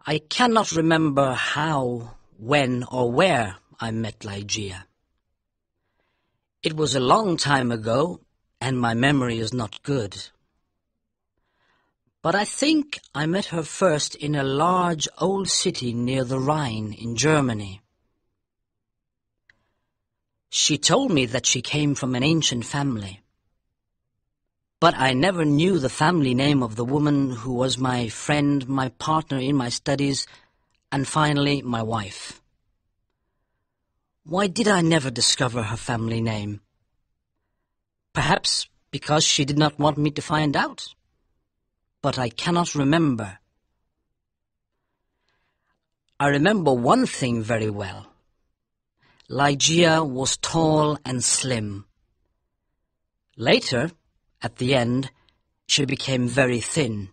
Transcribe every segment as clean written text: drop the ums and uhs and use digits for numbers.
I cannot remember how, when, or where I met Ligeia. It was a long time ago, and my memory is not good. But I think I met her first in a large old city near the Rhine in Germany. She told me that she came from an ancient family. But I never knew the family name of the woman who was my friend, my partner in my studies, and finally my wife. Why did I never discover her family name? Perhaps because she did not want me to find out. But I cannot remember. I remember one thing very well. Ligeia was tall and slim. Later, at the end, she became very thin.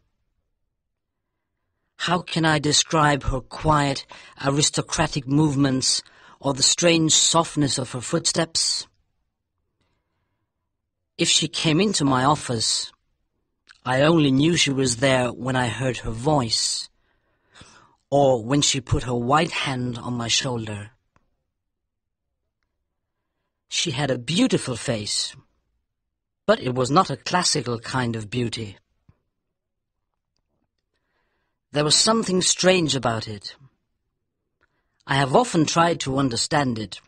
How can I describe her quiet, aristocratic movements or the strange softness of her footsteps? If she came into my office, I only knew she was there when I heard her voice, or when she put her white hand on my shoulder. She had a beautiful face, but it was not a classical kind of beauty. There was something strange about it. I have often tried to understand it.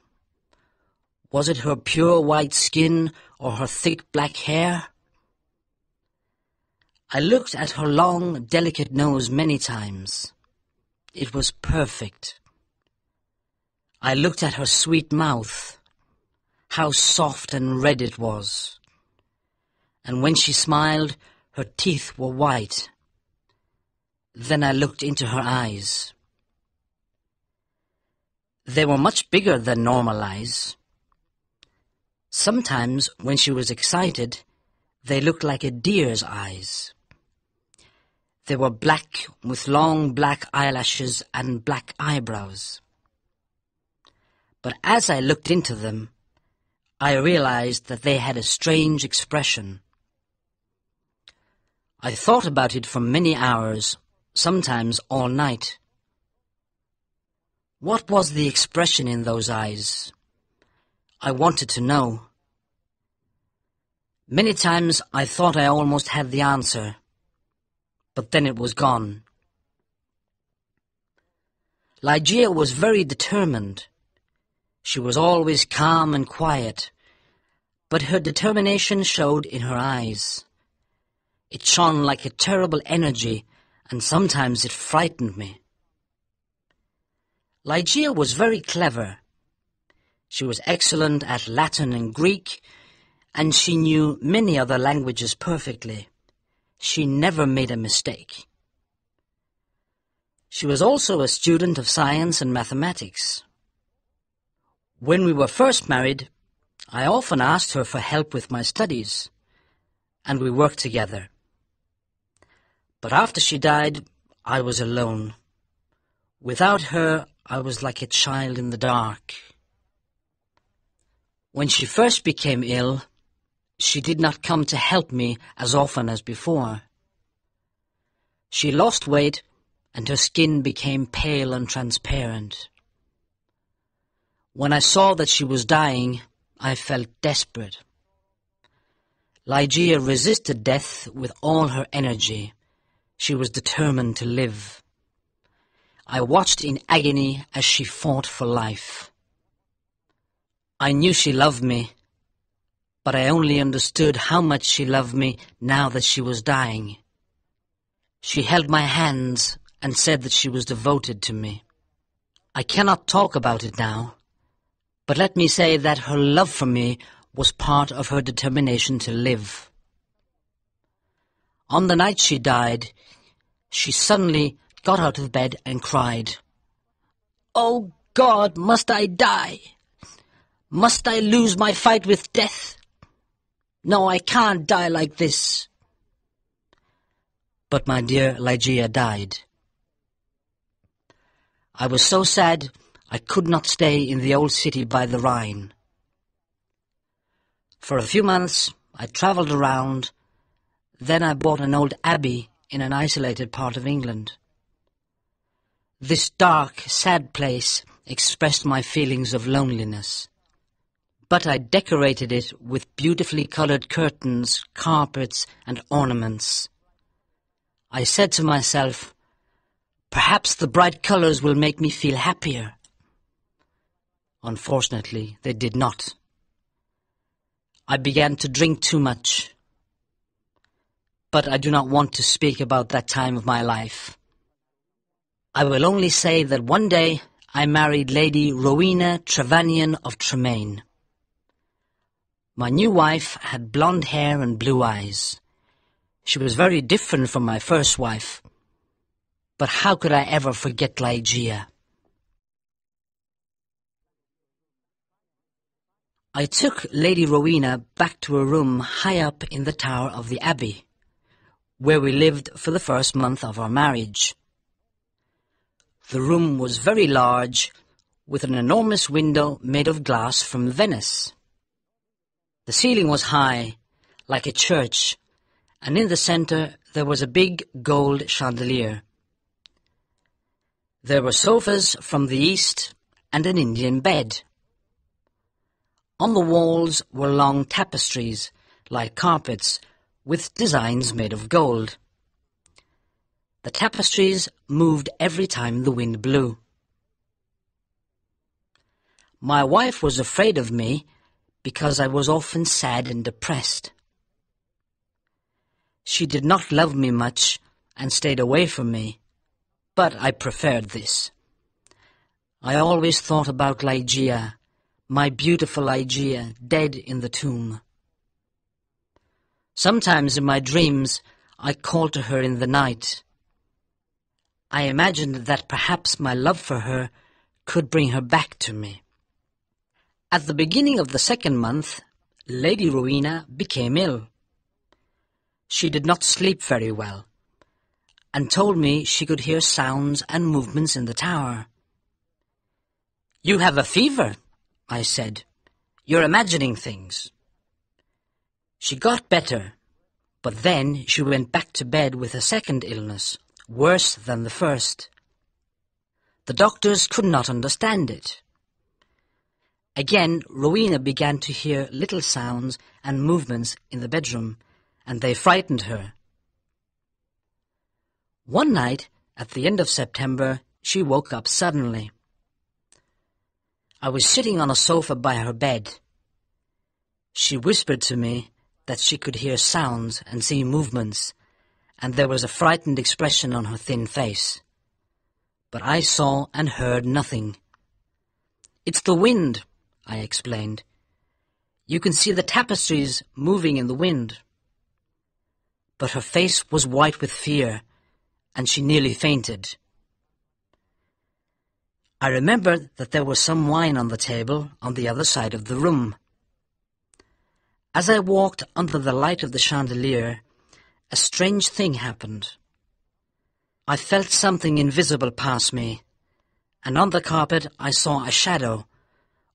Was it her pure white skin or her thick black hair? I looked at her long, delicate nose many times. It was perfect. I looked at her sweet mouth. How soft and red it was. And when she smiled, her teeth were white. Then I looked into her eyes. They were much bigger than normal eyes. Sometimes, when she was excited, they looked like a deer's eyes. They were black with long black eyelashes and black eyebrows. But as I looked into them, I realized that they had a strange expression. I thought about it for many hours, sometimes all night. What was the expression in those eyes? I wanted to know. Many times I thought I almost had the answer, but then it was gone. Ligeia was very determined. She was always calm and quiet, but her determination showed in her eyes. It shone like a terrible energy, and sometimes it frightened me. Ligeia was very clever. She was excellent at Latin and Greek, and she knew many other languages perfectly. She never made a mistake. She was also a student of science and mathematics. When we were first married, I often asked her for help with my studies, and we worked together. But after she died, I was alone. Without her, I was like a child in the dark. When she first became ill, she did not come to help me as often as before. She lost weight, and her skin became pale and transparent. When I saw that she was dying, I felt desperate. Ligeia resisted death with all her energy. She was determined to live. I watched in agony as she fought for life. I knew she loved me, but I only understood how much she loved me now that she was dying. She held my hands and said that she was devoted to me. I cannot talk about it now, but let me say that her love for me was part of her determination to live. On the night she died, she suddenly got out of bed and cried, "Oh God, must I die? Must I lose my fight with death? No, I can't die like this." But my dear Ligeia died. I was so sad I could not stay in the old city by the Rhine. For a few months I travelled around. Then I bought an old abbey in an isolated part of England. This dark, sad place expressed my feelings of loneliness. But I decorated it with beautifully colored curtains, carpets, and ornaments. I said to myself, perhaps the bright colors will make me feel happier. Unfortunately, they did not. I began to drink too much. But I do not want to speak about that time of my life. I will only say that one day I married Lady Rowena Trevanion of Tremaine. My new wife had blonde hair and blue eyes. She was very different from my first wife. But how could I ever forget Ligeia? I took Lady Rowena back to a room high up in the tower of the Abbey, where we lived for the first month of our marriage. The room was very large, with an enormous window made of glass from Venice. The ceiling was high, like a church, and in the center there was a big gold chandelier. There were sofas from the east and an Indian bed. On the walls were long tapestries, like carpets, with designs made of gold. The tapestries moved every time the wind blew. My wife was afraid of me because I was often sad and depressed. She did not love me much and stayed away from me, but I preferred this. I always thought about Ligeia, my beautiful Ligeia, dead in the tomb. Sometimes in my dreams I called to her in the night. I imagined that perhaps my love for her could bring her back to me. At the beginning of the second month, Lady Rowena became ill. She did not sleep very well, and told me she could hear sounds and movements in the tower. "You have a fever," I said. "You're imagining things." She got better, but then she went back to bed with a second illness, worse than the first. The doctors could not understand it. Again, Rowena began to hear little sounds and movements in the bedroom, and they frightened her. One night, at the end of September, she woke up suddenly. I was sitting on a sofa by her bed. She whispered to me that she could hear sounds and see movements, and there was a frightened expression on her thin face. But I saw and heard nothing. "It's the wind," I explained. "You can see the tapestries moving in the wind." But her face was white with fear, and she nearly fainted. I remembered that there was some wine on the table on the other side of the room. As I walked under the light of the chandelier, a strange thing happened. I felt something invisible pass me, and on the carpet I saw a shadow,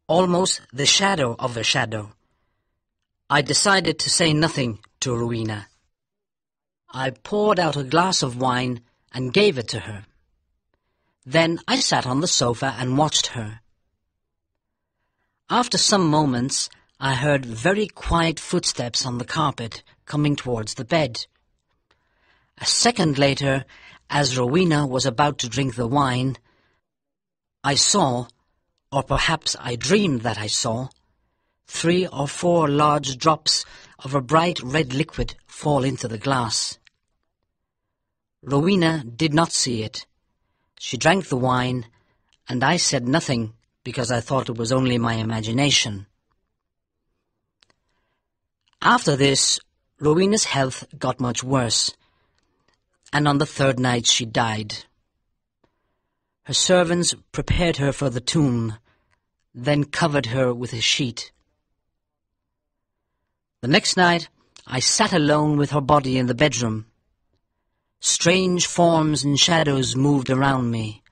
almost the shadow of a shadow. I decided to say nothing to Rowena. I poured out a glass of wine and gave it to her. Then I sat on the sofa and watched her. After some moments, I heard very quiet footsteps on the carpet coming towards the bed. A second later, as Rowena was about to drink the wine, I saw, or perhaps I dreamed that I saw, 3 or 4 large drops of a bright red liquid fall into the glass. Rowena did not see it. She drank the wine, and I said nothing because I thought it was only my imagination. After this, Rowena's health got much worse, and on the 3rd night she died. Her servants prepared her for the tomb, then covered her with a sheet. The next night I sat alone with her body in the bedroom. Strange forms and shadows moved around me.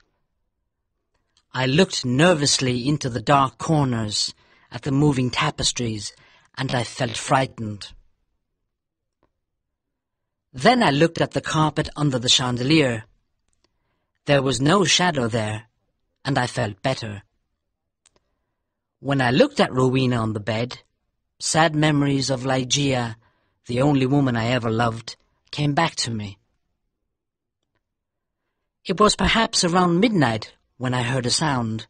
I looked nervously into the dark corners at the moving tapestries, and I felt frightened. Then I looked at the carpet under the chandelier. There was no shadow there, and I felt better. When I looked at Rowena on the bed, sad memories of Ligeia, the only woman I ever loved, came back to me. It was perhaps around midnight when I heard a sound.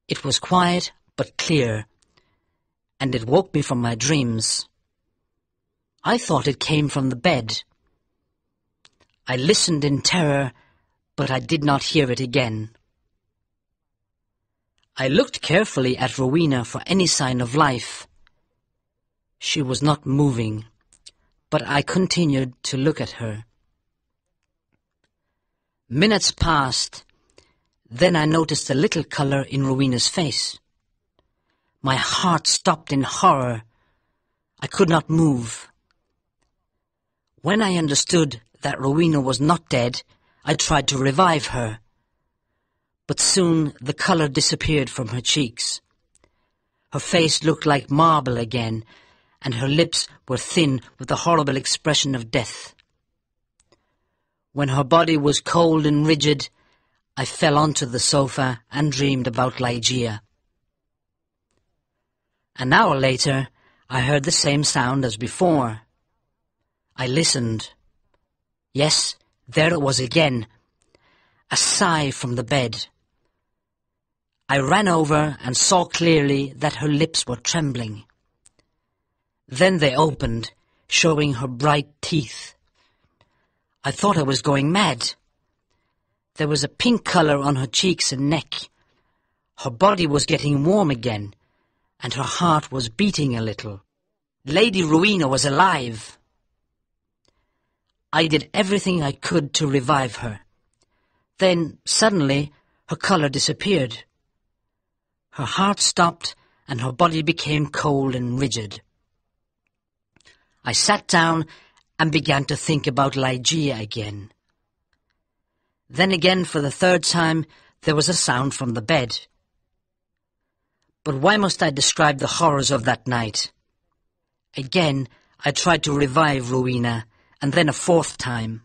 It was quiet but clear, and it woke me from my dreams. I thought it came from the bed. I listened in terror, but I did not hear it again. I looked carefully at Rowena for any sign of life. She was not moving, but I continued to look at her. Minutes passed. Then I noticed a little colour in Rowena's face. My heart stopped in horror. I could not move. When I understood that Rowena was not dead, I tried to revive her. But soon the colour disappeared from her cheeks. Her face looked like marble again, and her lips were thin with the horrible expression of death. When her body was cold and rigid, I fell onto the sofa and dreamed about Ligeia. An hour later, I heard the same sound as before. I listened. Yes, there it was again, a sigh from the bed. I ran over and saw clearly that her lips were trembling. Then they opened, showing her bright teeth. I thought I was going mad. There was a pink colour on her cheeks and neck. Her body was getting warm again, and her heart was beating a little. Lady Rowena was alive. I did everything I could to revive her. Then, suddenly, her colour disappeared. Her heart stopped, and her body became cold and rigid. I sat down and began to think about Ligeia again. Then again, for the third time, there was a sound from the bed. But why must I describe the horrors of that night? Again, I tried to revive Rowena, and then a fourth time.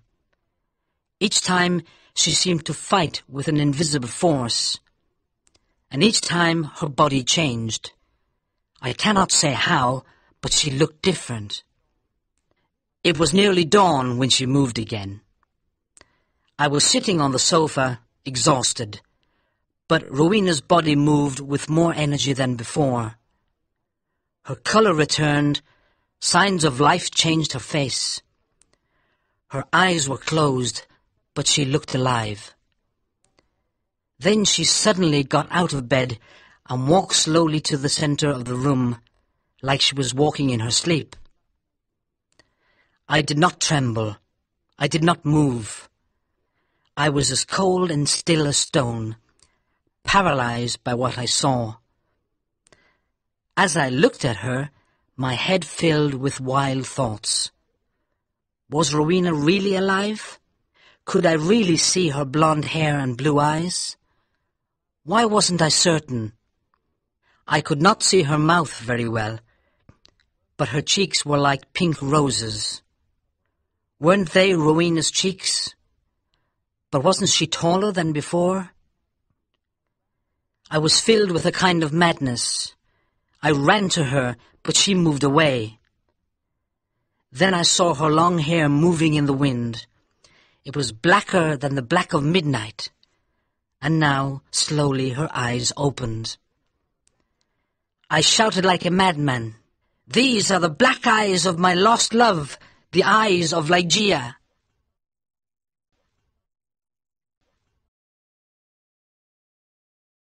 Each time, she seemed to fight with an invisible force, and each time her body changed. I cannot say how, but she looked different. It was nearly dawn when she moved again. I was sitting on the sofa, exhausted, but Rowena's body moved with more energy than before. Her colour returned, signs of life changed her face. Her eyes were closed, but she looked alive. Then she suddenly got out of bed and walked slowly to the centre of the room, like she was walking in her sleep. I did not tremble. I did not move. I was as cold and still as stone, paralyzed by what I saw. As I looked at her, my head filled with wild thoughts. Was Rowena really alive? Could I really see her blonde hair and blue eyes? Why wasn't I certain? I could not see her mouth very well, but her cheeks were like pink roses. Weren't they Rowena's cheeks? But wasn't she taller than before? I was filled with a kind of madness. I ran to her, but she moved away. Then I saw her long hair moving in the wind. It was blacker than the black of midnight. And now, slowly, her eyes opened. I shouted like a madman, "These are the black eyes of my lost love, the eyes of Ligeia."